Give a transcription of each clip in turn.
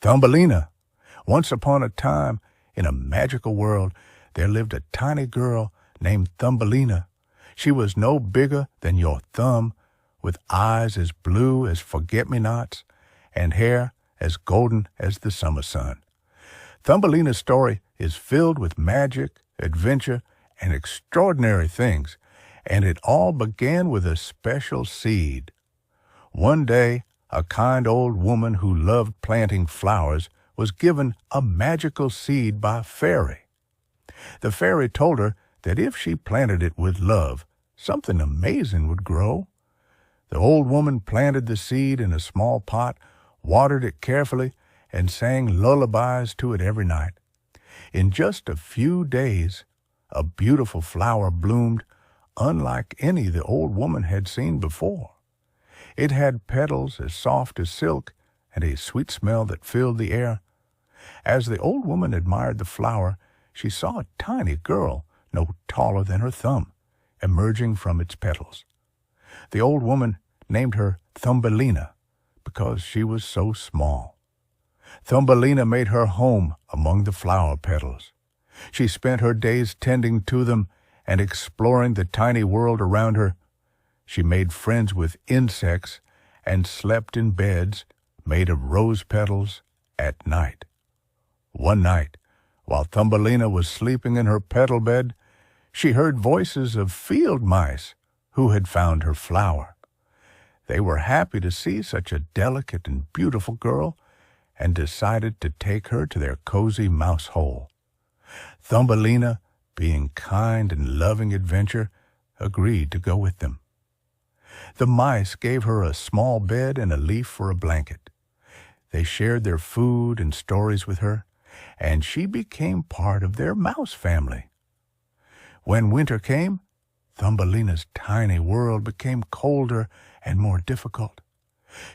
Thumbelina. Once upon a time, in a magical world, there lived a tiny girl named Thumbelina. She was no bigger than your thumb, with eyes as blue as forget-me-nots and hair as golden as the summer sun. Thumbelina's story is filled with magic, adventure, and extraordinary things, and it all began with a special seed. One day, a kind old woman who loved planting flowers was given a magical seed by a fairy. The fairy told her that if she planted it with love, something amazing would grow. The old woman planted the seed in a small pot, watered it carefully, and sang lullabies to it every night. In just a few days, a beautiful flower bloomed, unlike any the old woman had seen before. It had petals as soft as silk and a sweet smell that filled the air. As the old woman admired the flower, she saw a tiny girl, no taller than her thumb, emerging from its petals. The old woman named her Thumbelina because she was so small. Thumbelina made her home among the flower petals. She spent her days tending to them and exploring the tiny world around her. She made friends with insects and slept in beds made of rose petals at night. One night, while Thumbelina was sleeping in her petal bed, she heard voices of field mice who had found her flower. They were happy to see such a delicate and beautiful girl and decided to take her to their cozy mouse hole. Thumbelina, being kind and loving adventure, agreed to go with them. The mice gave her a small bed and a leaf for a blanket. They shared their food and stories with her, and she became part of their mouse family. When winter came, Thumbelina's tiny world became colder and more difficult.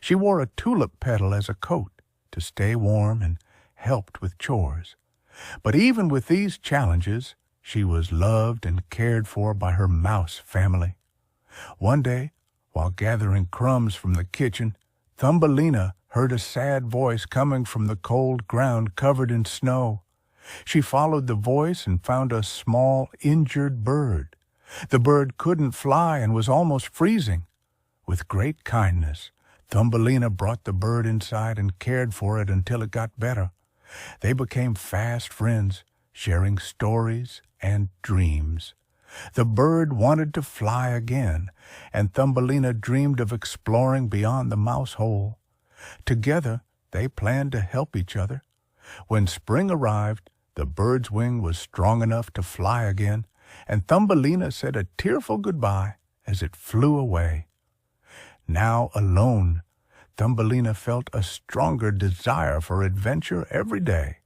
She wore a tulip petal as a coat to stay warm and helped with chores. But even with these challenges, she was loved and cared for by her mouse family. One day, while gathering crumbs from the kitchen, Thumbelina heard a sad voice coming from the cold ground covered in snow. She followed the voice and found a small, injured bird. The bird couldn't fly and was almost freezing. With great kindness, Thumbelina brought the bird inside and cared for it until it got better. They became fast friends, sharing stories and dreams. The bird wanted to fly again, and Thumbelina dreamed of exploring beyond the mouse hole. Together, they planned to help each other. When spring arrived, the bird's wing was strong enough to fly again, and Thumbelina said a tearful goodbye as it flew away. Now alone, Thumbelina felt a stronger desire for adventure every day.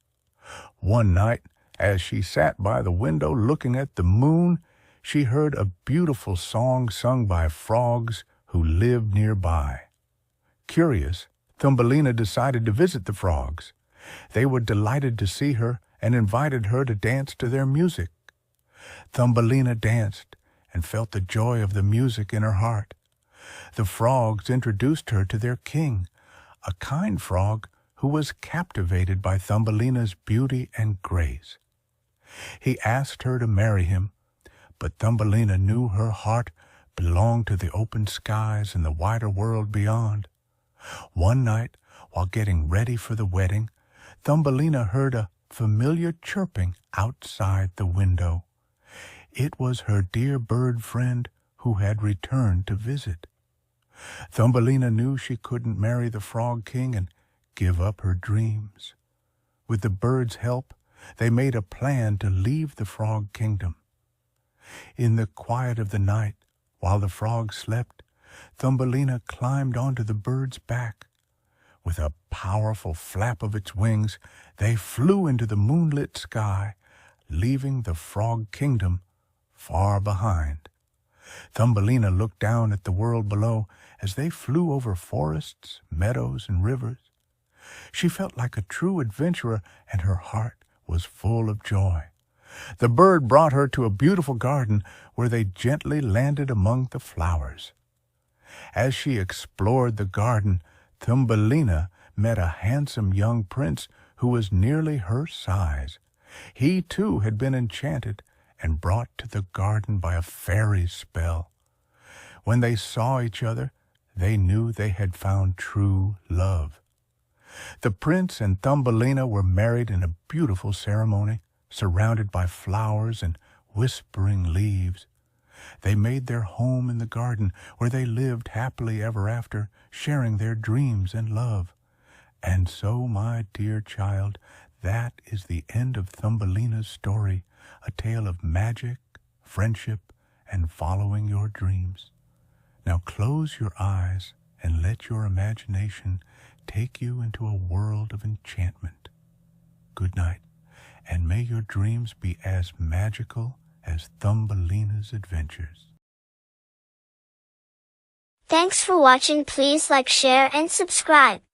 One night, as she sat by the window looking at the moon, she heard a beautiful song sung by frogs who lived nearby. Curious, Thumbelina decided to visit the frogs. They were delighted to see her and invited her to dance to their music. Thumbelina danced and felt the joy of the music in her heart. The frogs introduced her to their king, a kind frog who was captivated by Thumbelina's beauty and grace. He asked her to marry him, but Thumbelina knew her heart belonged to the open skies and the wider world beyond. One night, while getting ready for the wedding, Thumbelina heard a familiar chirping outside the window. It was her dear bird friend who had returned to visit. Thumbelina knew she couldn't marry the Frog King and give up her dreams. With the bird's help, they made a plan to leave the Frog Kingdom. In the quiet of the night, while the frogs slept, Thumbelina climbed onto the bird's back. With a powerful flap of its wings, they flew into the moonlit sky, leaving the Frog Kingdom far behind. Thumbelina looked down at the world below as they flew over forests, meadows, and rivers. She felt like a true adventurer, and her heart was full of joy. The bird brought her to a beautiful garden where they gently landed among the flowers. As she explored the garden, Thumbelina met a handsome young prince who was nearly her size. He, too, had been enchanted and brought to the garden by a fairy's spell. When they saw each other, they knew they had found true love. The prince and Thumbelina were married in a beautiful ceremony, surrounded by flowers and whispering leaves. They made their home in the garden, where they lived happily ever after, sharing their dreams and love. And so, my dear child, that is the end of Thumbelina's story, a tale of magic, friendship, and following your dreams. Now close your eyes and let your imagination take you into a world of enchantment. Good night, and may your dreams be as magical as Thumbelina's adventures. Thanks for watching. Please like, share, and subscribe.